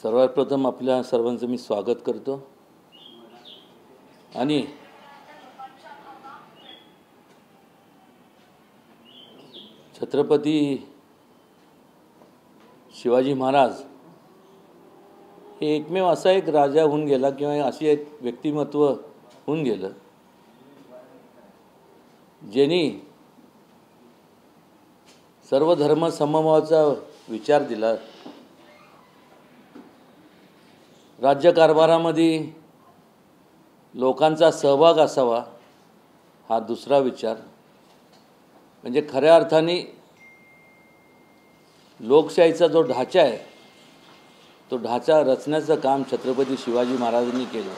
सर्वात प्रथम आपल्या सर्वांचं मी स्वागत करतो आणि छत्रपती शिवाजी महाराज हे एकमेव असा एक राजा होऊन गेला किंवा अशी एक व्यक्तिमत्व होऊन गेलं ज्यांनी सर्व धर्म समभावाचा विचार दिला। राज्यकारभारामध्ये लोकांचा सहभाग असावा हा दुसरा विचार, म्हणजे खऱ्या अर्थाने लोकशाहीचा जो ढाचा आहे तो ढाचा रचण्याचं काम छत्रपती शिवाजी महाराजांनी केलं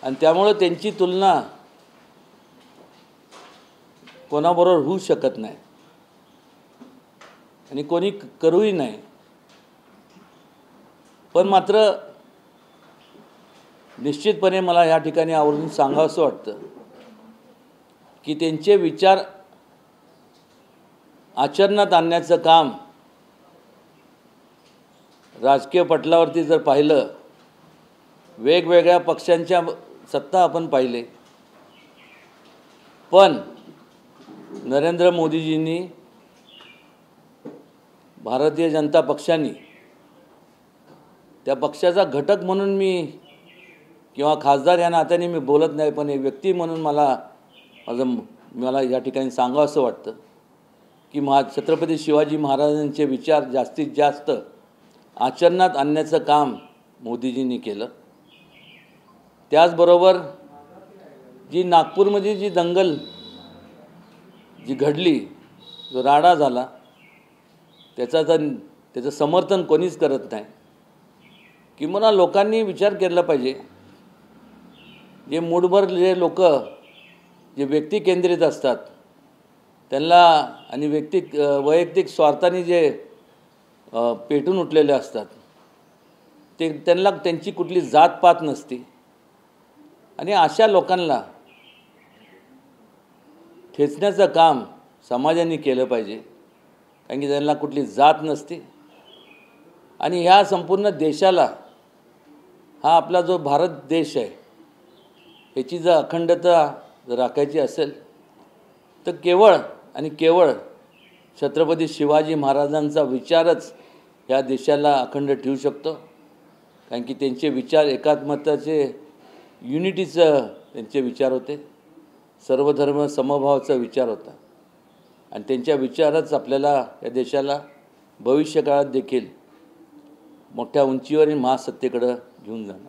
आणि त्यामुळे त्यांची तुलना कोणाबरोबर होऊ शकत नाही आणि कोणी करूही नाही। पण मात्र निश्चितपणे मला या ठिकाणी आवर्जून सांगावंसं वाटतं की त्यांचे विचार आचरणात आणण्याचं काम राजकीय पटलावरती जर पाहिलं, वेगवेगळ्या पक्षांच्या सत्ता आपण पाहिले, पण नरेंद्र मोदीजींनी भारतीय जनता पक्षाने त्या पक्षाचा घटक म्हणून मी किंवा खासदार या नात्याने मी बोलत नाही, पण एक व्यक्ती म्हणून मला या ठिकाणी सांगावंसं वाटतं की छत्रपती शिवाजी महाराजांचे विचार जास्तीत जास्त आचरणात आणण्याचं काम मोदीजींनी केलं। त्याचबरोबर जी नागपूरमध्ये जी दंगल जी घडली, जो राडा झाला, त्याचं समर्थन कोणीच करत नाही। किंवा लोकांनी विचार केला पाहिजे, जे मूठभर जे लोक जे व्यक्ती केंद्रित असतात त्यांना आणि वैयक्तिक स्वार्थाने जे पेटून उठलेले असतात त्यांना त्यांची कुठली जातपात नसते आणि अशा लोकांना ठेचण्याचं काम समाजाने केलं पाहिजे, कारण की त्यांना कुठली जात नसते आणि ह्या संपूर्ण देशाला हा आपला जो भारत देश आहे याची जर अखंडता जर राखायची असेल तर केवळ आणि केवळ छत्रपती शिवाजी महाराजांचा विचारच या देशाला अखंड ठेवू शकतो, कारण की त्यांचे विचार एकात्मताचे, युनिटीचं त्यांचे विचार होते, सर्वधर्म समभावाचा विचार होता आणि त्यांच्या विचारच आपल्याला या देशाला भविष्यकाळात देखील मोठ्या उंचीवर आणि महासत्तेकडे घेऊन जाणार।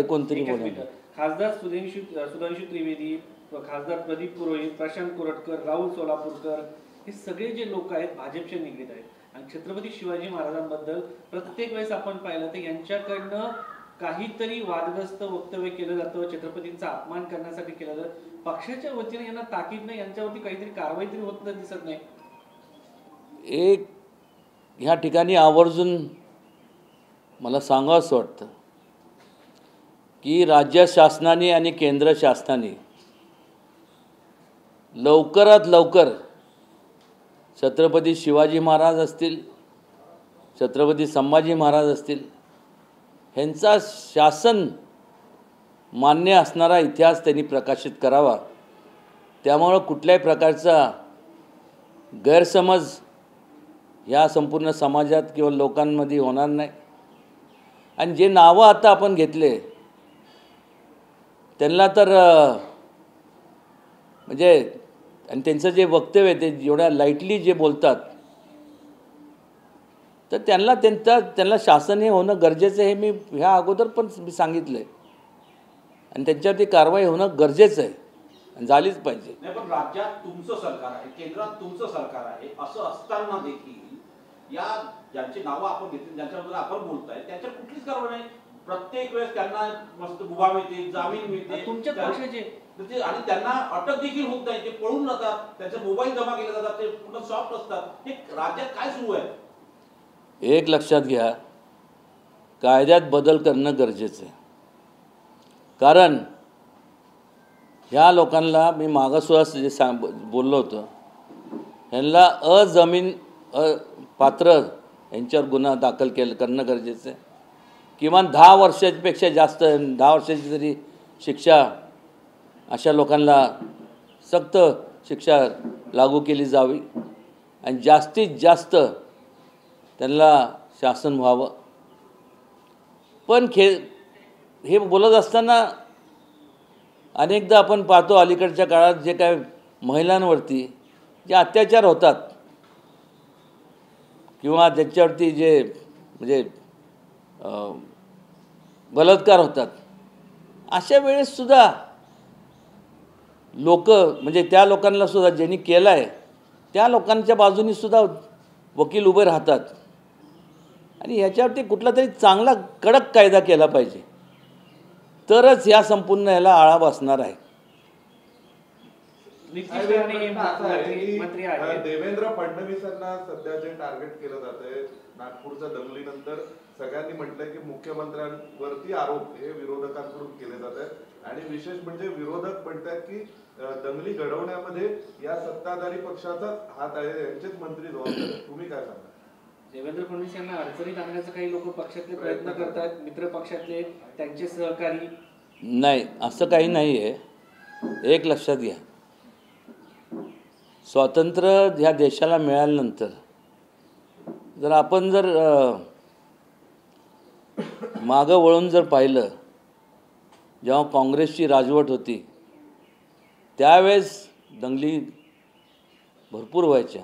कोणतरी खासदार सुधांशू त्रिवेदी, खासदार प्रदीप पुरोहित, प्रशांत कोरटकर, राहुल सोलापूरकर हे सगळे जे लोक आहेत भाजपचे निगडीत आहेत आणि छत्रपती शिवाजी महाराजांबद्दल प्रत्येक वेळेस आपण पाहिलं तर यांच्याकडनं काहीतरी वादग्रस्त वक्तव्य केलं जातं, छत्रपतींचा अपमान करण्यासाठी केलं जातं। पक्षाच्या वतीने यांना ताकीद नाही, यांच्यावरती काहीतरी कारवाई तरी होत दिसत नाही। एक ह्या ठिकाणी आवर्जून मला सांगावंसं वाटतं की राज्य शासनाने आणि केंद्र शासनाने लवकरात लवकर छत्रपती शिवाजी महाराज असतील, छत्रपती संभाजी महाराज असतील, ह्यांचा शासन मान्य असणारा इतिहास त्यांनी प्रकाशित करावा। त्यामुळं कुठल्याही प्रकारचा गैरसमज ह्या संपूर्ण समाजात किंवा लोकांमध्ये होणार नाही आणि जे नावं आता आपण घेतले त्यांना तर म्हणजे आणि त्यांचं जे वक्तव्य ते जेवढ्या लाईटली जे बोलतात तर त्यांना शासन हे होणं गरजेचं आहे, हे मी ह्या अगोदर पण मी सांगितलं आहे आणि त्यांच्यावरती कारवाई होणं गरजेचं आहे आणि झालीच पाहिजे। नाही पण राज्यात तुमचं सरकार आहे, केंद्रात तुमचं सरकार आहे, असं असताना देखील या ज्यांची नावं आपण घेतली, ज्यांच्याबद्दल आपण बोलताय त्यांच्या कुठलीच कारवाई नाही। प्रत्येक वेळेस त्यांना मस्त मुभा मिळते, जामीन मिळते तुमच्या पक्षाचे आणि त्यांना अटक देखील होत नाही, ते पळून जातात, त्यांचे मोबाईल जमा केले जातात, ते पूर्ण सॉफ्ट असतात। हे राज्यात काय सुरू आहे? एक लक्षात घ्या, कायद्यात बदल करणं गरजेचं आहे, कारण ह्या लोकांना मी मागासवर्गीय जे बोललो होतो ह्यांना पात्र यांच्यावर गुन्हा दाखल करणं गरजेचं आहे. किमान 10 वर्षापेक्षा जास्त 10 वर्षाची तरी शिक्षा अशा लोकांना सक्त शिक्षा लागू केली जावी आणि जास्तीत जास्त त्यांना शासन व्हावं. पण हे बोलत असताना अनेकदा आपण पाहतो अलीकडच्या काळात जे काय महिलांवरती जे अत्याचार होतात किंवा त्याच्यावरती जे म्हणजे बलात्कार होतात, अशा वेळेससुद्धा लोक म्हणजे त्या लोकांना सुद्धा ज्यांनी केलं आहे त्या लोकांच्या बाजूनी सुद्धा वकील उभे राहतात. आणि ह्याच्यावरती कुठला तरी चांगला कडक कायदा केला पाहिजे, तरच या संपूर्ण ह्याला आळा बसणार आहे. मंत्री आहेत देवेंद्र फडणवीसांना सध्या जे टार्गेट केलं जातंय नागपूरच्या दंगलीनंतर, सगळ्यांनी म्हटलंय की मुख्यमंत्र्यांवरती आरोप हे विरोधकांकडून केले जात आहेत आणि विशेष म्हणजे विरोधक म्हणतात की दंगली घडवण्यामध्ये या सत्ताधारी पक्षाचाच हात आहे, यांचेच मंत्री जबाबदार. तुम्ही काय सांगा? देवेंद्र फडणवीस यांना अडचणीत आणण्याचा काही लोक पक्षातले प्रयत्न करतात, मित्र पक्षातले त्यांचे सहकारी. नाही, असं काही नाही आहे. एक लक्षात घ्या, स्वातंत्र्य ह्या देशाला मिळाल्यानंतर जर आपण मागं वळून जर पाहिलं, जेव्हा काँग्रेसची राजवट होती त्यावेळेस दंगली भरपूर व्हायच्या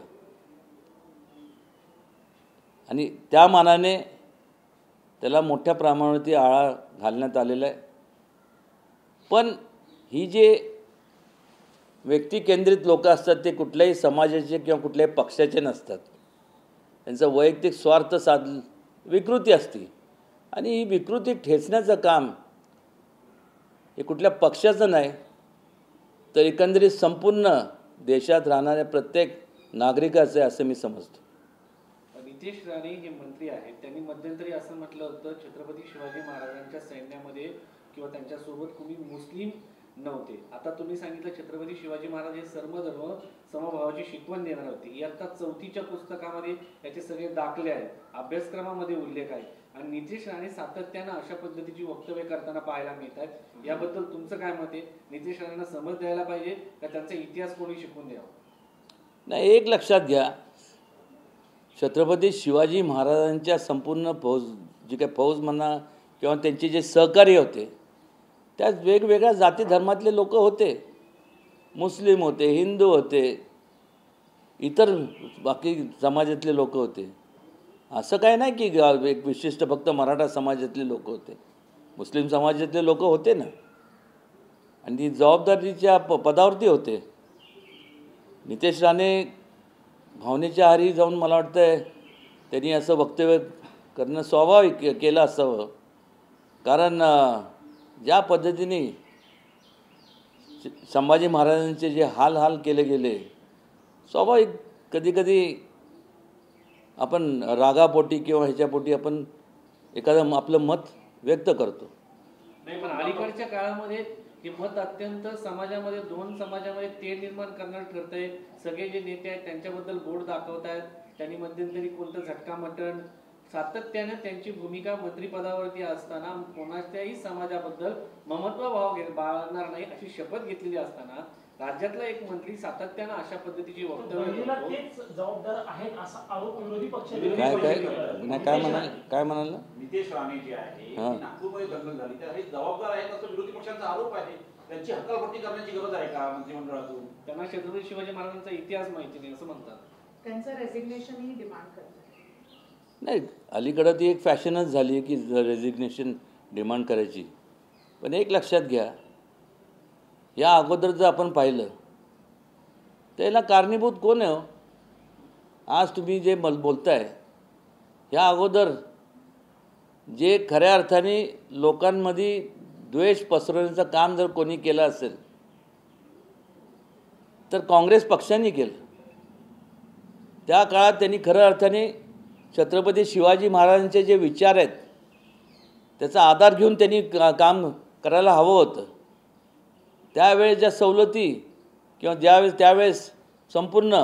आणि त्या मानाने त्याला मोठ्या प्रमाणावरती आळा घालण्यात आलेला आहे. पण ही जे व्यक्तिकेंद्रित लोक असतात ते कुठल्याही समाजाचे किंवा कुठल्याही पक्षाचे नसतात. त्यांचं वैयक्तिक स्वार्थ विकृती असते आणि ही विकृती ठेचण्याचं काम हे कुठल्या पक्षाचं नाही तर एकंदरीत संपूर्ण देशात राहणाऱ्या प्रत्येक नागरिकाचं आहे असं मी समजतो. नितेश राणे हे मंत्री आहेत, त्यांनी मध्यंतरी असं म्हटलं होतं छत्रपती शिवाजी महाराजांच्या सैन्यामध्ये किंवा त्यांच्यासोबत कोणी मुस्लिम नव्हते. आता तुम्ही सांगितलं छत्रपती शिवाजी महाराज हे सर्वधर्म समभावाची शिकवण देणार होते. इयत्ता 4थीच्या पुस्तकामध्ये याचे सगळे दाखले आहेत, अभ्यासक्रमामध्ये उल्लेख आहे आणि नितेश राणे सातत्यानं अशा पद्धतीची वक्तव्य करताना पाहायला मिळतात. याबद्दल तुमचं काय मत आहे? नितेश राणेंना समज द्यायला पाहिजे का त्यांचा इतिहास कोणी शिकवून द्यावा? नाही, एक लक्षात घ्या, छत्रपती शिवाजी महाराजांच्या संपूर्ण फौज जी काही फौज म्हणा किंवा त्यांचे जे सहकारी होते त्यात वेगवेगळ्या जाती धर्मातले लोक होते. मुस्लिम होते, हिंदू होते, इतर बाकी समाजातले लोक होते. असं काय नाही की एक विशिष्ट फक्त मराठा समाजातले लोक होते, मुस्लिम समाजातले लोक होते ना, आणि ती जबाबदारीच्या पदावरती होते. नितेश राणे भावनेच्या आहारी जाऊन मला वाटतं त्यांनी असं वक्तव्य करणं स्वाभाविक केलं असावं. कारण ज्या पद्धतीने संभाजी महाराजांचे जे हाल केले गेले, स्वाभाविक कधीकधी आपण रागापोटी किंवा ह्याच्यापोटी आपण एखादं आपलं मत व्यक्त करतो. नाही, पण अलीकडच्या काळामध्ये हे मत अत्यंत समाजामध्ये दोन समाजामध्ये तेढ निर्माण करणार ठरतंय. सगळे जे नेते आहेत त्यांच्याबद्दल बोट दाखवत आहेत. त्यांनी मध्यंतरी कोणतं झटका मटण सातत्याने त्यांची भूमिका मंत्रिपदावरती असताना कोणाच्याही समाजाबद्दल ममत्व भाव बाळगणार नाही अशी शपथ घेतलेली असताना राज्यातला एक मंत्री सातत्याने अशा पद्धतीची वक्तव्य जबाबदार आहेत असा आरोप विरोधी पक्ष काय म्हणाल? नितेश राणे जे आहे नागपूरमध्ये दंगल झाली तर हे जबाबदार आहेत असं विरोधी पक्षांचा आरोप आहे. त्यांची हकालपट्टी करण्याची गरज आहे का मंत्रिमंडळातून? त्यांना छत्रपती शिवाजी महाराजांचा इतिहास माहिती नाही असं म्हणतात. त्यांचं रेझिग्नेशन ही डिमांड करतात. नाही, अलीकडं ती एक फॅशनच झाली आहे की रेझिग्नेशन डिमांड करायची. पण एक लक्षात घ्या, या अगोदर जर आपण पाहिलं त्याला कारणीभूत कोण आहे? आज तुम्ही जे बोलताय या अगोदर जे खऱ्या अर्थाने लोकांमध्ये द्वेष पसरवण्याचं काम जर कोणी केलं असेल तर काँग्रेस पक्षाने केलं. त्या काळात त्यांनी खऱ्या अर्थाने छत्रपती शिवाजी महाराजांचे जे विचार आहेत त्याचा आधार घेऊन त्यांनी काम करायला हवं होतं. त्यावेळेस ज्या सवलती किंवा त्यावेळेस संपूर्ण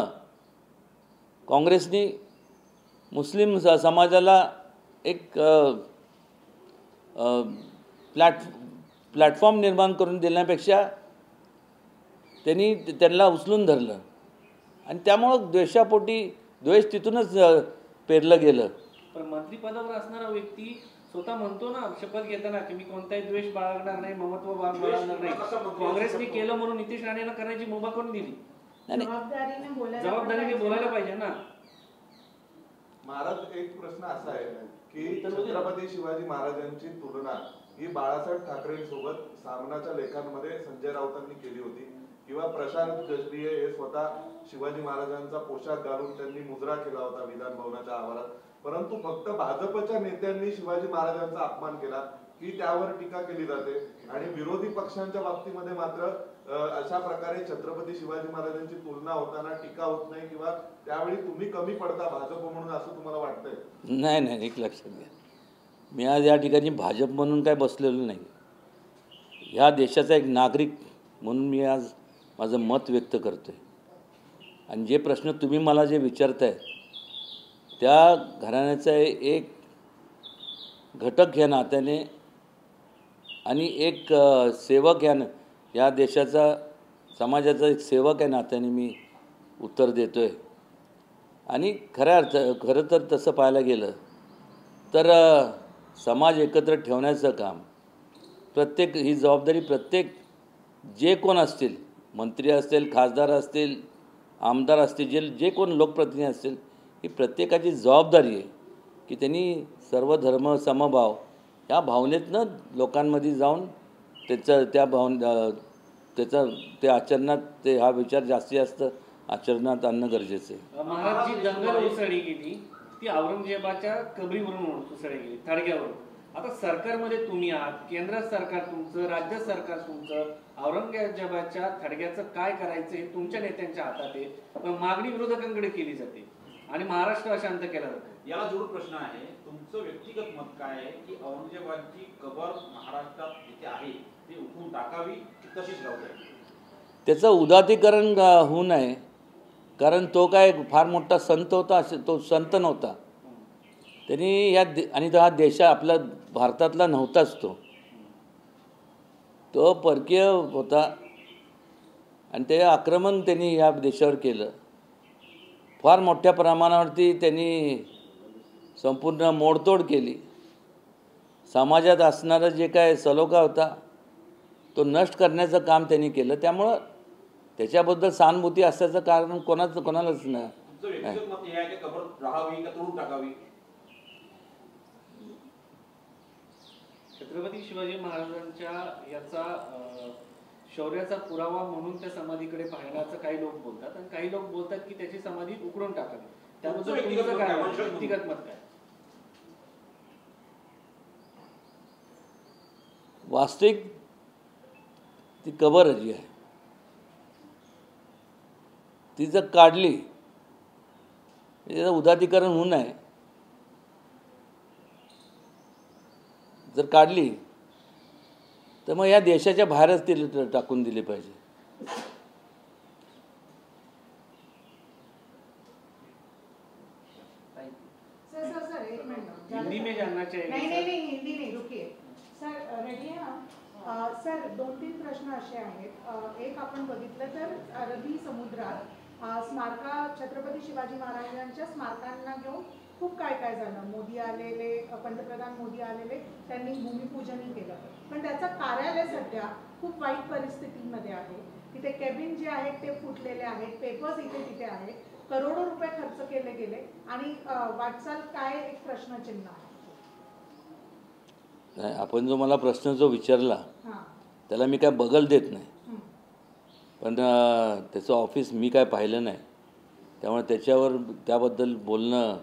काँग्रेसनी मुस्लिम समाजाला एक प्लॅटफॉर्म निर्माण करून देण्यापेक्षा त्यांनी त्यांना उचलून धरलं आणि त्यामुळं द्वेषापोटी द्वेष तिथूनच पेरलं गेलं. पण मंत्रिपदावर असणारा व्यक्ती स्वतः म्हणतो ना शपथ घेताना की मी कोणताही द्वेष बाळगणार नाही, ममत्व बाळगणार नाही. काँग्रेसने केलं म्हणून नितेश राणेंना करायची मुभा करून दिली. जबाबदारीने बोलायला पाहिजे ना. महाराज, एक प्रश्न असा आहे की छत्रपती शिवाजी महाराजांची तुलना ही बाळासाहेब ठाकरेंसोबत सामनाच्या लेखांमध्ये संजय राऊतांनी केली होती किंवा प्रशांत गजभिये हे स्वतः शिवाजी महाराजांचा पोशाख घालून त्यांनी मुजरा केला होता विधान भवनाच्या आवारात. परंतु फक्त भाजपच्या नेत्यांनी शिवाजी महाराजांचा अपमान केला की त्यावर टीका केली जाते आणि विरोधी पक्षांच्या बाबतीमध्ये मात्र अशा प्रकारे छत्रपती शिवाजी महाराजांची तुलना होताना टीका होत नाही किंवा त्यावेळी तुम्ही कमी पडता भाजप म्हणून, असं तुम्हाला वाटतंय? नाही नाही, एक लक्षात घ्या, मी आज या ठिकाणी भाजप म्हणून काय बसलेलो नाही. ह्या देशाचा एक नागरिक म्हणून मी आज माझं मत व्यक्त करतो आहे. आणि जे प्रश्न तुम्ही मला जे विचारताय त्या घराण्याचा एक घटक या नात्याने आणि एक सेवक या देशाचा समाजाचा एक सेवक या नात्याने मी उत्तर देतो आहे. आणि खरं तर तसं पाहायला गेलं तर समाज एकत्र ठेवण्याचं काम ही जबाबदारी प्रत्येक जे कोण असतील, मंत्री असतील, खासदार असतील, आमदार असतील, जे कोण लोकप्रतिनिधी असतील, ही प्रत्येकाची जबाबदारी आहे की त्यांनी सर्व धर्म समभाव या भावनेतनं लोकांमध्ये जाऊन ते आचरणात हा विचार जास्तीत जास्त आचरणात आणणं गरजेचं आहे. महाराज, जी दंगल उसळली गेली ती औरंगजेबाच्या कबरीवरून उसळली गेली, थडग्यावरून. आता सरकारमध्ये तुम्ही आहात, केंद्र सरकार तुमचं, राज्य सरकार तुमचं. औरंगजेबाच्या थडग्याचं काय करायचं हे तुमच्या नेत्यांच्या हातात आहे, पण मागणी विरोधकांकडे केली जाते आणि महाराष्ट्र अशांत केला जातो. याला जोडून प्रश्न आहे, तुमचं व्यक्तिगत मत काय आहे की औरंगजेबाची कबर महाराष्ट्रात जिथे आहे ती उठवून टाकावी की तशीच राहू द्यावी? त्याचं उदात्तीकरण होऊ नये, कारण तो काय फार मोठा संत होता, तो संत नव्हता. त्यांनी आणि हा आपला भारतातला नव्हताच, तो परकीय होता आणि ते आक्रमण त्यांनी या देशावर केलं. फार मोठ्या प्रमाणावरती त्यांनी संपूर्ण मोडतोड केली. समाजात असणारा जे काय सलोखा होता तो नष्ट करण्याचं काम त्यांनी केलं. त्यामुळं त्याच्याबद्दल सहानुभूती असल्याचं कारण कोणालाच नाही. तुमचं व्यक्तिगत मत हे आहे की कबर राहावी का तोडून टाकावी? छत्रपती शिवाजी महाराजांच्या याचा शौर्याचा पुरावा म्हणून त्या समाधीकडे पाहण्याचं काही लोक बोलतात आणि काही लोक बोलतात की त्याची समाधी उकळून टाकावी. त्याबद्दल तुमचं काय व्यक्तिगत मत काय? वास्तविक ती कबर जी आहे ती जर काढली, त्याचं उदात्तीकरण होऊ नये, जर काढली तर मग या देशाच्या बाहेरच ती टाकून दिली पाहिजे. सर एक मिनट, हिंदी में जानना चाहिए. नहीं हिंदी नहीं, रुकिए सर, रेडी आहे ना? सर 2-3 प्रश्न असे आहेत. एक आपण बघितलं तर अरबी समुद्रात छत्रपती शिवाजी महाराजांच्या स्मारकांना घेऊन खूप काय झालं. मोदी आलेले, पंतप्रधान मोदी आलेले, त्यांनी भूमिपूजनही केलं. पण त्याचं कार्यालय सध्या खूप वाईट परिस्थितीमध्ये आहे. तिथे केबिन जे आहेत ते फुटलेले आहेत, पेपर्स इथे तिथे आहेत, करोडो रुपये खर्च केले गेले आणि वाटचाल काय, एक प्रश्नचिन्ह आहे. आपण जो मला प्रश्न विचारला त्याला मी काय बगल देत नाही, पण त्याचं ऑफिस मी काय पाहिलं नाही, त्यामुळे त्याबद्दल बोलणं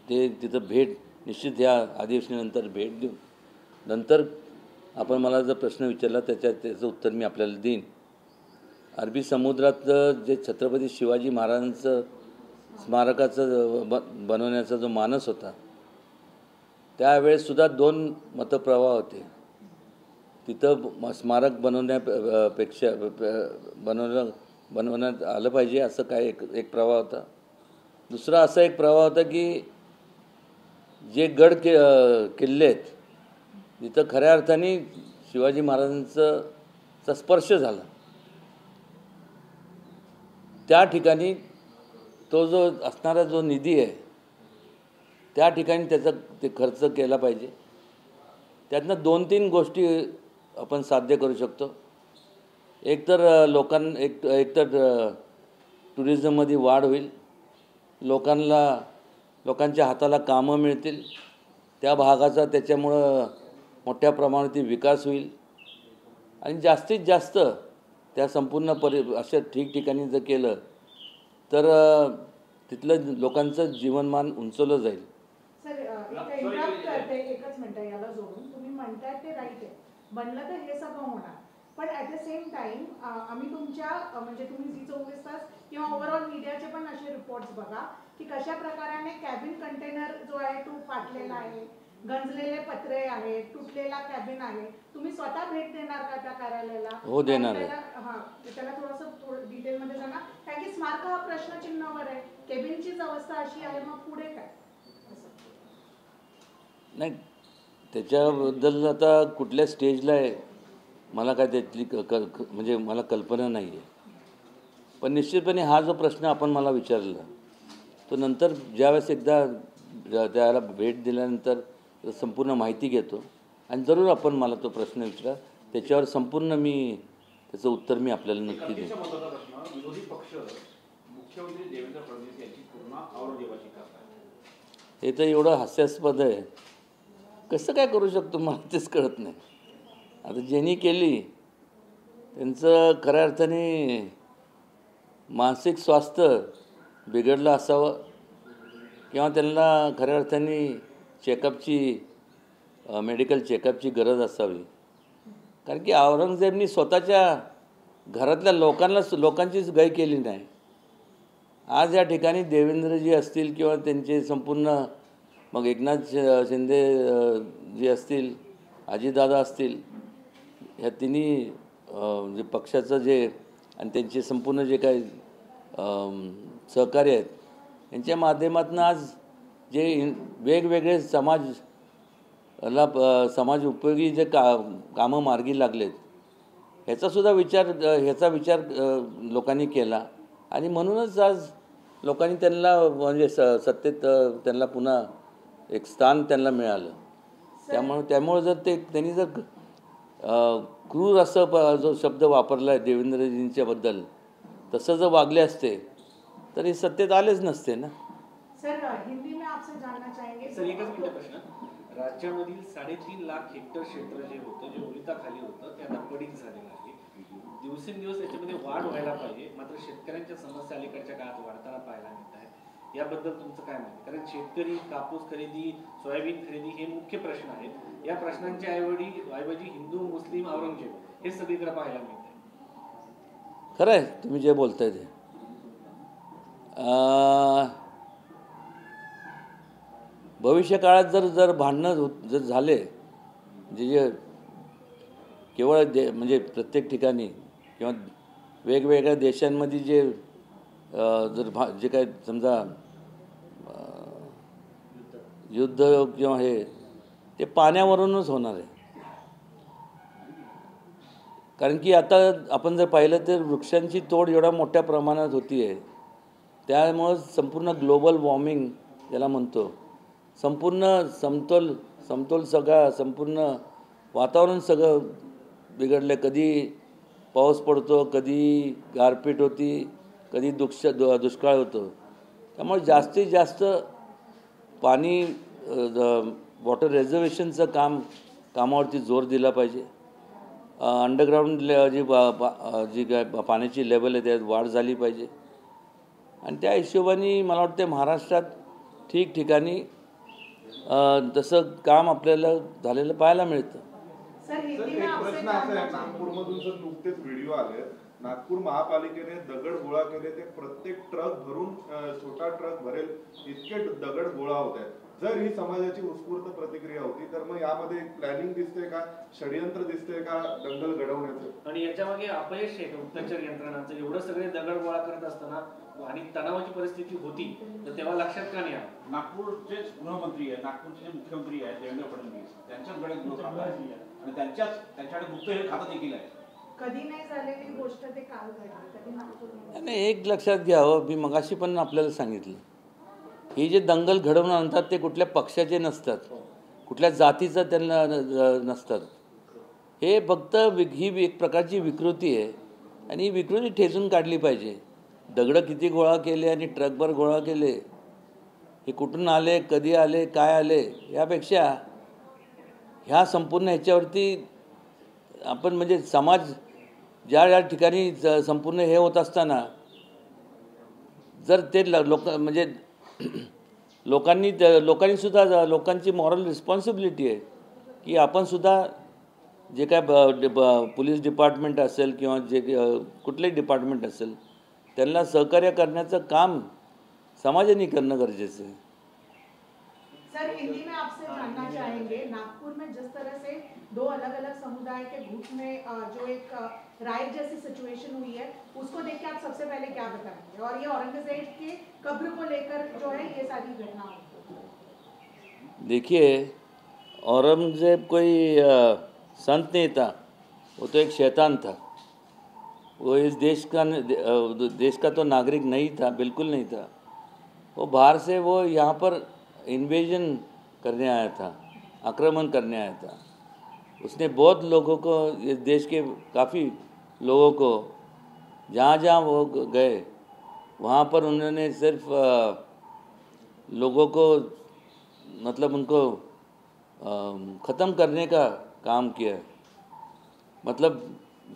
ते तिथं भेट निश्चित ह्या अधिवेशनानंतर भेट देऊन नंतर आपण मला जर प्रश्न विचारला त्याचं उत्तर मी आपल्याला देईन. अरबी समुद्रातलं जे छत्रपती शिवाजी महाराजांचं स्मारकाचं बनवण्याचा जो मानस होता त्यावेळेससुद्धा 2 मतप्रवाह होते. तिथं स्मारक बनवण्यापेक्षा बनवण्यात आलं पाहिजे असं काय एक प्रवाह होता. दुसरा असा एक प्रवाह होता की जे किल्ले आहेत तिथं खऱ्या अर्थाने शिवाजी महाराजांचा स्पर्श झाला, त्या ठिकाणी तो जो असणारा जो निधी आहे त्या ठिकाणी त्याचा ते खर्च केला पाहिजे. त्यातनं 2-3 गोष्टी आपण साध्य करू शकतो. एक तर एकतर टुरिझममध्ये वाढ होईल, लोकांच्या हाताला कामं मिळतील, त्या भागाचा त्याच्यामुळं मोठ्या प्रमाणात विकास होईल आणि जास्तीत जास्त त्या संपूर्ण अशा ठिकठिकाणी जर केलं तर तिथलं लोकांचं जीवनमान उंचवलं जाईल. सर इंटरप्ट करते एकच मिनिटं याला जोडून. तुम्ही म्हणताय ते राईट आहे, बनलं तर हे सगळं होणार, पण ॲट द सेम टाइम आम्ही तुमच्या म्हणजे तुम्ही झी 24 तास किंवा ओव्हरऑल मीडियाचे पण असे रिपोर्ट्स बघा की कशा प्रकाराने कॅबिन कंटेनर जो आहे तो फाटलेला आहे, गंजलेले पत्रे आहेत, तुटलेला कॅबिन आहे. तुम्ही स्वतः भेट देणार का त्या कार्यालयाला? हो, देणार आहे. हां, त्याला थोडंसं डिटेलमध्ये सांगा, कारण की स्मारक हा प्रश्नचिन्हावर आहे. केबिनचीच अवस्था अशी आहे, मग पुढे काय? नाही, त्याच्याबद्दल आता कुठल्या स्टेजला आहे मला काय त्यातली म्हणजे मला कल्पना नाही आहे. पण निश्चितपणे हा जो प्रश्न आपण मला विचारला तो नंतर ज्यावेळेस एकदा त्याला भेट दिल्यानंतर संपूर्ण माहिती घेतो आणि जरूर आपण मला तो प्रश्न विचारा, त्याच्यावर संपूर्ण त्याचं उत्तर मी आपल्याला नक्की देईन. विरोधी पक्ष मुख्यमंत्री देवेंद्र फडणवीस यांची पूर्ण औरंगजेबाची करतात. हे तर एवढं हास्यास्पद आहे, कसं काय करू शकतो मला तेच कळत नाही. आता ज्यांनी केली त्यांचं खऱ्या अर्थाने मानसिक स्वास्थ्य बिघडलं असावं किंवा त्यांना खऱ्या अर्थाने मेडिकल चेकअपची गरज असावी. कारण की औरंगजेबनी स्वतःच्या घरातल्या लोकांचीच गय केली नाही. आज या ठिकाणी देवेंद्रजी असतील किंवा त्यांचे संपूर्ण मग एकनाथ शिंदे जे असतील, अजितदादा असतील, ह्या तिन्ही जे पक्षाचं जे आणि त्यांचे संपूर्ण जे काही सहकार्य आहेत यांच्या माध्यमातून आज जे वेगवेगळे समाज उपयोगी जे कामं मार्गी लागलेत ह्याचा विचार लोकांनी केला आणि म्हणूनच आज लोकांनी त्यांना म्हणजे सत्तेत त्यांना पुन्हा एक स्थान त्यांना मिळालं. त्यामुळे जर त्यांनी जर क्रूर असं जो शब्द वापरला आहे देवेंद्रजींच्याबद्दल तसं जर वागले असते तर हे सत्तेत आलेच नसते ना. सर हिंदी में आपसे जानना चाहेंगे. सर एकच मिनिट प्रश्न. राज्यामधील 3.5 लाख हेक्टर क्षेत्र जे होतं, जे ओलिताखाली होतं, ते आता पडीक झालेलं आहे. दिवसेंदिवस याच्यामध्ये वाढ व्हायला पाहिजे, मात्र शेतकऱ्यांच्या समस्या अलीकडच्या काळात वाढताना पाहायला मिळत आहे. याबद्दल तुमचं काय म्हणणं? कारण शेतकरी कापूस खरेदी, सोयाबीन खरेदी हे मुख्य प्रश्न आहेत. या प्रश्नांच्या ऐवजी हिंदू, मुस्लिम, औरंगजेब हे सगळीकडे पाहायला मिळत आहे. खरं आहे तुम्ही जे बोलताय ते. भविष्य काळात जर भांडणं जर झाले जे केवळ म्हणजे प्रत्येक ठिकाणी किंवा वेगवेगळ्या देशांमध्ये जे काय समजा युद्ध किंवा ते पाण्यावरूनच होणार आहे. कारण की आता आपण जर पाहिलं तर वृक्षांची तोड एवढ्या मोठ्या प्रमाणात होती आहे, त्यामुळं संपूर्ण ग्लोबल वॉर्मिंग ज्याला म्हणतो, संपूर्ण समतोल संपूर्ण वातावरण सगळं बिघडलं. कधी पाऊस पडतो, कधी गारपीट होती, कधी दुष्काळ होतो. त्यामुळे जास्तीत जास्त पाणी वॉटर रिझर्वेशनचं कामावरती जोर दिला पाहिजे. अंडरग्राऊंड जी काय पाण्याची लेवल आहे त्यात वाढ झाली पाहिजे आणि त्या हिशोबाने मला वाटतं महाराष्ट्रात ठिकठिकाणी तसं काम आपल्याला झालेलं पाहायला मिळतं. सर एक प्रश्न असा आहे, नागपूरमधून जर नुकतेच व्हिडिओ आले, नागपूर महापालिकेने दगड गोळा केले, ते प्रत्येक ट्रक भरून छोटा ट्रक भरेल इतके दगड गोळा होत आहेत. जर ही समाजाची उत्स्फूर्त प्रतिक्रिया होती तर मग यामध्ये प्लॅनिंग दिसते का, षडयंत्र दिसते का दंगल घडवण्याचं? आणि याच्यामागे अपयश आहे का गुप्तचर यंत्रणांचं? एवढं सगळे दगड गोळा करत असताना आणि तणावाची परिस्थिती होती तर तेव्हा लक्षात का नाही आलं? नागपूरचे गृहमंत्री आहे, नागपूरचे जे मुख्यमंत्री आहेत देवेंद्र फडणवीस, त्यांच्याकडे गृह खातं आहे आणि त्यांच्याकडे गुप्त हे खातं देखील आहे. कधी नाही झालेली गोष्ट ते काल घडली, कधी नागपूरमध्ये. नाही, एक लक्षात घ्यावं, मी मगाशी पण आपल्याला सांगितलं, हे जे दंगल घडवून आणतात ते कुठल्या पक्षाचे नसतात, कुठल्या जातीचं त्यांना नसतात. हे फक्त ही एक प्रकारची विकृती आहे आणि ही विकृती ठेचून काढली पाहिजे. दगडं किती गोळा केले आणि ट्रकभर गोळा केले, हे कुठून आले, कधी आले, काय आले, यापेक्षा ह्या संपूर्ण ह्याच्यावरती आपण म्हणजे समाज ज्या ठिकाणी संपूर्ण हे होत असताना जर ते लोक म्हणजे लोकांनी सुद्धा लोकांची मॉरल रिस्पॉन्सिबिलिटी आहे की आपण सुद्धा जे काय पोलीस डिपार्टमेंट असेल किंवा जे कुठलेही डिपार्टमेंट असेल त्यांना सहकार्य करण्याचं काम समाजाने करणं गरजेचं आहे. सर, हिंदी में आपसे जानना चाहेंगे, नागपुर में जिस तरह से दो अलग अलग समुदाय के गुट में जो एक राइट जैसी सिचुएशन हुई है, उसको देख के आप सबसे पहले क्या बताएंगे? और ये औरंगजेब के कब्र को लेकर जो है ये सारी घटना हुई। देखिए, औरंगजेब कोई संत नहीं था, वो तो एक शैतान था. वो इस देश का तो नागरिक नहीं था, बिल्कुल नहीं था. वो बाहर से वो यहाँ पर इन्वेजन करने आया था, आक्रमण करने आया था. उसने बहुत लोगों को, इस देश के काफ़ी लोगों को, जहाँ जहाँ वो गए वहाँ पर उन्होंने सिर्फ लोगों को मतलब उनको ख़त्म करने का काम किया. मतलब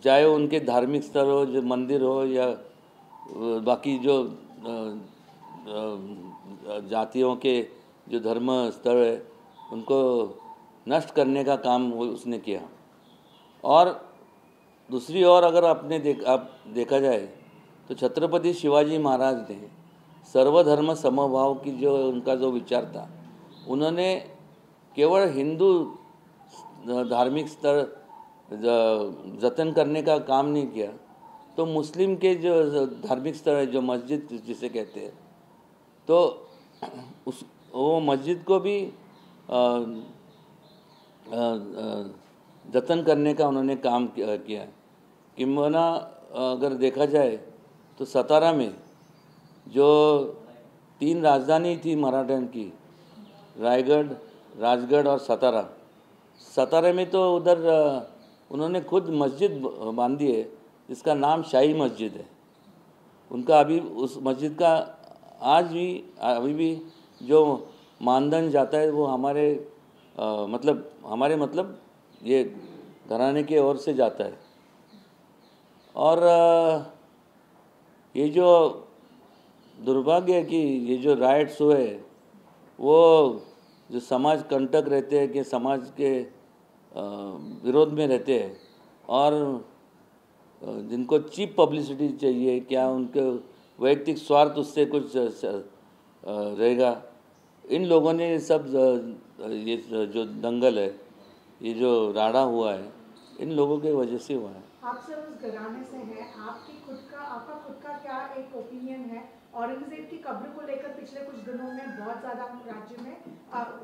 चाहे उनके धार्मिक स्थल हो, जो मंदिर हो या बाकी जो जातियों के जो धर्म स्थल है उनको नष्ट करने का काम वो उसने किया. और दूसरी ओर अगर आप देखा जाए तो छत्रपति शिवाजी महाराज ने सर्वधर्म समभाव की जो उनका जो विचार था, उन्होंने केवल हिंदू धार्मिक स्थल जतन करने का काम नहीं किया, तो मुस्लिम के जो धार्मिक स्थल है, जो मस्जिद जिसे कहते हैं, तो वो मस्जिद को भी जतन करने का उन्होंने काम किया. किंबहुना अगर देखा जाए तो सतारा में जो 3 राजधानी थी मराठा की, रायगढ़, राजगढ़ और सतारा में तो उधर उन्होंने खुद मस्जिद बांधी है जिसका नाम शाही मस्जिद है. उनका अभी उस मस्जिद का अभी भी जो मानधन जाता है वो हमारे मतलब ये घराने की ओर से जाता है. और ये जो दुर्भाग्य है कि ये जो राइट्स हुए वो जो समाज कंटक रहते हैं कि समाज के विरोध में रहते हैं और जिनको चीप पब्लिसिटी चाहिए, क्या उनके वैयक्तिक स्वार्थ उससे कुछ रहेगा, इन लोगों ने सब ये जो दंगल है, ये जो राड़ा हुआ है, इन लोगों की वजह से हुआ है. आप सर उस घराने से हैं, आपका खुद का क्या एक ओपिनियन है औरंगजेब की कब्र को लेकर? पिछले कुछ दिनों में बहुत ज़्यादा राज्य में,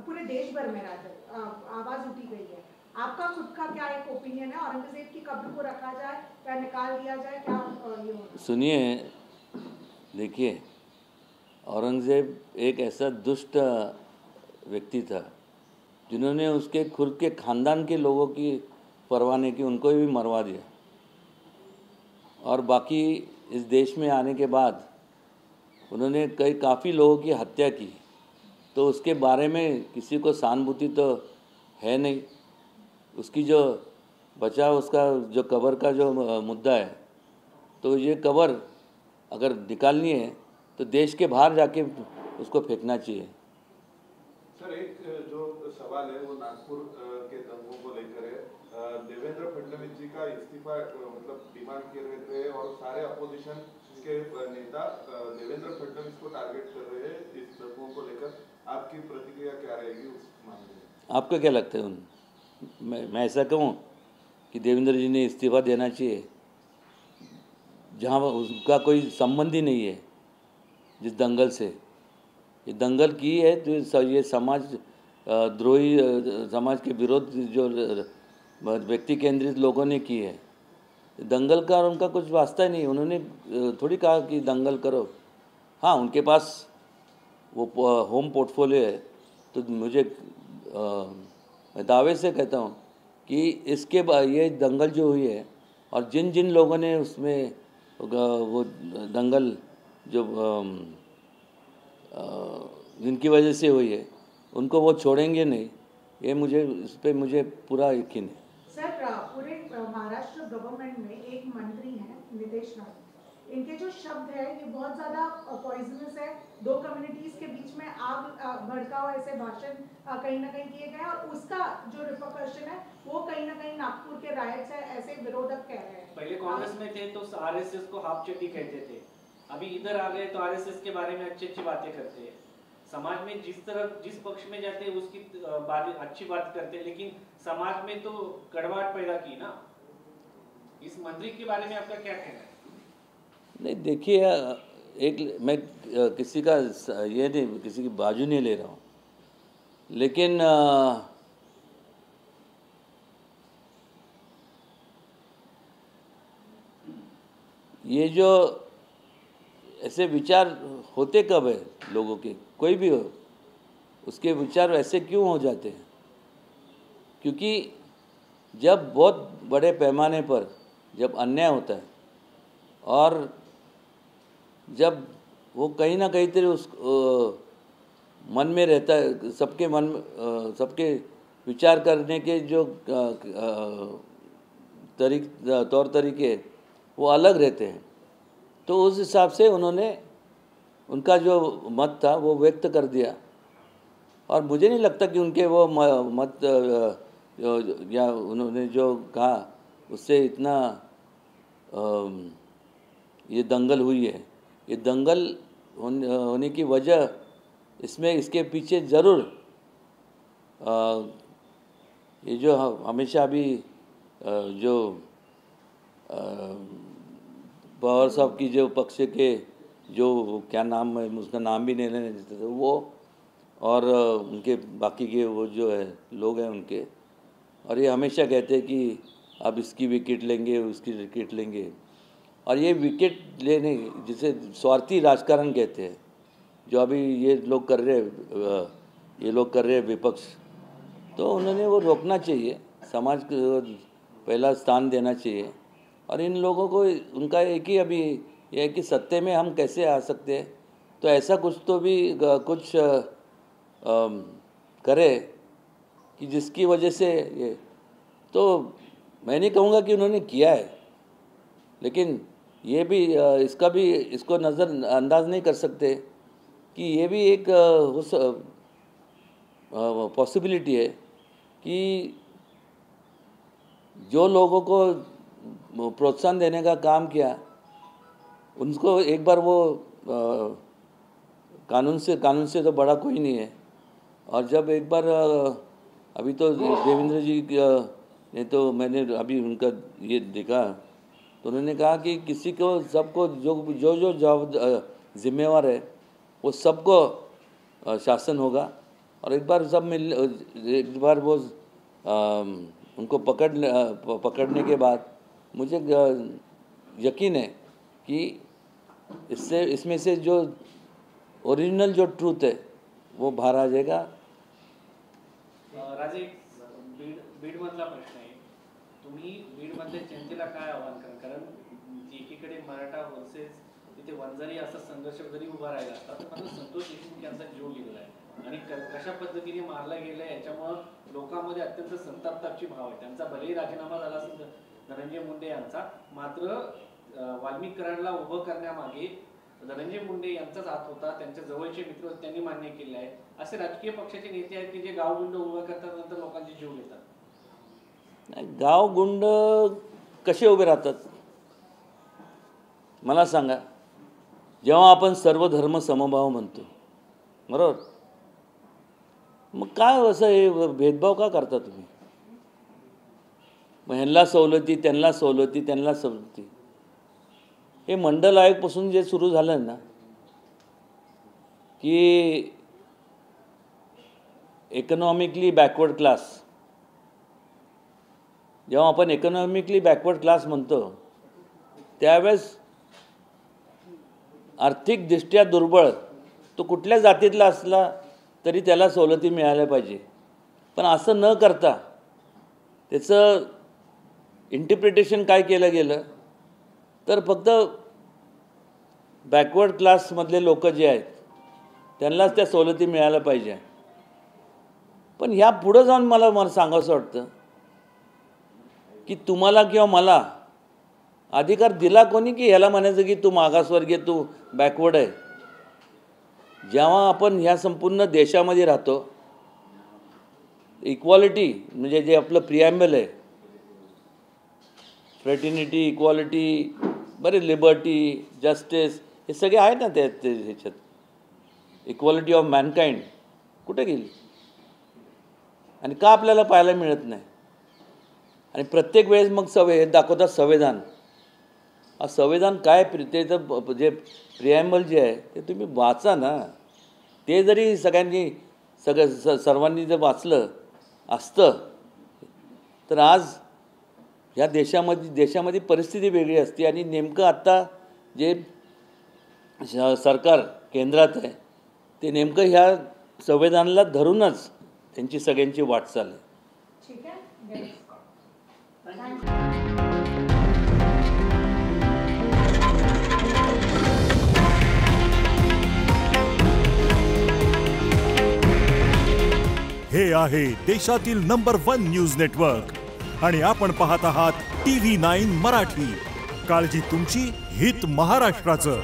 पूरे देश भर में आवाज़ उठी गई है. आपका खुद का क्या एक ओपिनियन है? औरंगजेब की कब्र को रखा जाए या निकाल दिया जाए, क्या ये होगा? सुनिए, देखिए, औरंगजेब एक ऐसा दुष्ट व्यक्ति था जिन्होंने उसके खुद के ख़ानदान के लोगों की परवाह नहीं की, उनको भी मरवा दिया. और बाकी इस देश में आने के बाद उन्होंने काफ़ी लोगों की हत्या की, तो उसके बारे में किसी को सहानुभूति तो है नहीं. उसकी जो बचा उसका जो कब्र का जो मुद्दा है, तो ये कब्र अगर निकालनी है तो देश के बाहर जाके उसको फेंकना चाहिए. सर, एक जो सवाल है वो नागपुर के दंगों को लेकर है. देवेंद्र फडणवीस जी का इस्तीफा मतलब डिमांड किए रहे थे और सारे अपोजिशन के नेता देवेंद्र फडणवीस को टारगेट कर रहे हैं, इस तत्वों को लेकर आपकी प्रतिक्रिया क्या रहेगी उस मामले में? आपको क्या लगता है मैं ऐसा कहूँ कि देवेंद्र जी ने इस्तीफा देना चाहिए, जहाँ उसका कोई संबंध ही नहीं है जिस दंगल से ये दंगल की है, तो ये समाज द्रोही समाज के विरोध जो व्यक्ति केंद्रित लोगों ने की है, दंगल का और उनका कुछ वास्ता ही नहीं। उन्होंने थोड़ी कहा कि दंगल करो। हाँ, उनके पास वो होम पोर्टफोलियो है, तो मुझे मैं दावे से कहता हूँ कि इसके ये दंगल जो हुई है और जिन जिन लोगों ने उसमें वो दंगल जो जिनकी वजह से हुई है, उनको वो छोड़ेंगे नहीं, ये इस पर मुझे पूरा यकीन है। सर, पूरे महाराष्ट्र गवर्नमेंट में एक मंत्री हैं नितेश राणे, इनके जो शब्द है ये बहुत ज़्यादा पॉइजनस है। दो कम्युनिटीज़ के बीच में आग भड़काओ ऐसे भाषण कहीं ना कहीं किए गए और उसका जो रिपरकशन है वो कहीं ना कहीं नागपुर के राइट्स है, ऐसे विरोधक कह रहे हैं। पहले कांग्रेस में थे तो आरएसएस को हाफ चड्डी कहते थे, अभी इधर आ गए तो आरएसएस के बारे में अच्छी अच्छी बातें करते हैं। समाज में जिस पक्ष में जाते हैं उसकी अच्छी बात करते हैं, लेकिन समाज में तो कड़वाहट पैदा की ना। इस मंत्री के बारे में आपका क्या कहना है? नहीं, देखिए, मैं किसी का ये नहीं, किसी की बाजू नहीं ले रहा हूँ, लेकिन ये जो ऐसे विचार होते कब है लोगों के, कोई भी हो, उसके विचार ऐसे क्यों हो जाते हैं? क्योंकि जब बहुत बड़े पैमाने पर जब अन्याय होता है और जब वो कहीं ना कहीं तरह उस मन में रहता है, सबके मन में सबके विचार करने के जो तौर तरीके वो अलग रहते हैं, तो उस हिसाब से उन्होंने उनका जो मत था वो व्यक्त कर दिया। और मुझे नहीं लगता कि उनके वो मत या उन्होंने जो कहा उससे इतना ये दंगल हुई है। ये दंगल होने की वजह इसके पीछे ज़रूर ये जो हमेशा अभी जो पवार साहब की जो पक्ष के जो क्या नाम है, उसका नाम भी नहीं लेने देते थे वो, और उनके बाकी के वो जो है लोग हैं उनके, और ये हमेशा कहते हैं कि अब इसकी विकेट लेंगे, उसकी विकेट लेंगे, और ये विकेट लेने जिसे स्वार्थी राजकारण कहते हैं, जो अभी ये लोग कर रहे हैं विपक्ष, तो उन्होंने वो रोकना चाहिए। समाज को पहला स्थान देना चाहिए, और इन लोगों को उनका एक ही अभी ये है कि सत्ते में हम कैसे आ सकते हैं, तो ऐसा कुछ तो भी कुछ करे कि जिसकी वजह से ये, तो मैं नहीं कहूँगा कि उन्होंने किया है, लेकिन ये भी इसको नज़रअंदाज नहीं कर सकते कि ये भी एक पॉसिबिलिटी है कि जो लोगों को प्रोत्साहन देने का काम किया उनको एक बार वो कानून से तो बड़ा कोई नहीं है, और जब एक बार अभी तो देवेंद्र जी ने तो मैंने अभी उनका ये देखा, तो उन्होंने कहा कि किसी को सबको जो जिम्मेवार है वो सबको शासन होगा, और एक बार वो उनको पकड़ने के बाद मुझे यकीन है कि इसमें से जो ओरिजिनल जो ट्रूथ है वो बाहर आ जाएगा। राजे, बीडमधला प्रश्न आहे, तुम्ही बीडमधल्या जनतेला काय आवाहन कराल? कारण एकीकडे मराठा वर्सेस तिथे वंजारी असा संघर्ष जरी उभा राहिला असता, तर मात्र संतोष देशमुख यांचा जीव गेलेला आहे आणि कशा पद्धतीने मारला गेलाय याच्यामुळं लोकांमध्ये अत्यंत संतापाची भाव आहे। त्यांचा भलेही राजीनामा झाला असेल धनंजय मुंडे यांचा, मात्र वाल्मिकरांना उभं करण्यामागे धनंजय मुंडे यांचाच हात होता, त्यांच्या जवळचे मित्र त्यांनी मान्य केले आहे। असे राजकीय पक्षाचे नेते आहेत की जे गावगुंड उभं करतात नंतर लोकांचे जीव घेतात। गावगुंड कसे उभे राहतात मला सांगा? जेव्हा आपण सर्व धर्म समभाव म्हणतो, बरोबर, मग काय असं हे भेदभाव का करता तुम्ही? मग ह्यांना सवलती, त्यांना सवलती, त्यांना सवलती. हे मंडल आयोगपासून जे सुरू झालं ना, की इकॉनॉमिकली बॅकवर्ड क्लास, जेव्हा आपण इकॉनॉमिकली बॅकवर्ड क्लास म्हणतो त्यावेळेस आर्थिकदृष्ट्या दुर्बळ तो कुठल्या जातीतला असला तरी त्याला सवलती मिळाल्या पाहिजे. पण असं न करता त्याचं इंटरप्रिटेशन काय केलं गेलं तर फक्त बॅकवर्ड क्लासमधले लोक जे आहेत त्यांनाच त्या सवलती मिळायला पाहिजे. पण ह्या पुढं जाऊन मला सांगावंसं वाटतं की तुम्हाला किंवा मला अधिकार दिला कोणी की ह्याला म्हणायचं की तू मागासवर्गीय, तू बॅकवर्ड आहे. जेव्हा आपण ह्या संपूर्ण देशामध्ये राहतो, इक्वालिटी म्हणजे जे आपलं प्रिॲम्बल आहे, फ्रेटर्निटी, इक्वालिटी, बरे लिबर्टी, जस्टिस, हे सगळे आहेत ना त्या ह्याच्यात. इक्वालिटी ऑफ मॅनकाइंड कुठे गेली आणि का आपल्याला पाहायला मिळत नाही? आणि प्रत्येक वेळेस मग हे दाखवतात संविधान. संविधान काय, त्याचं जे प्रिॲम्बल जे आहे ते तुम्ही वाचा ना. ते जरी सगळ्यांनी सर्वांनी जर वाचलं असतं तर आज ह्या देशामध्ये परिस्थिती वेगळी असते. आणि नेमकं आत्ता जे सरकार केंद्रात आहे ते नेमकं ह्या संविधानाला धरूनच त्यांची सगळ्यांची वाटचाल आहे. ठीक आहे. हे आहे देशातील नंबर 1 न्यूज नेटवर्क आणि आपण पाहत आहात TV9 मराठी. काळजी तुमची, हित महाराष्ट्राचं.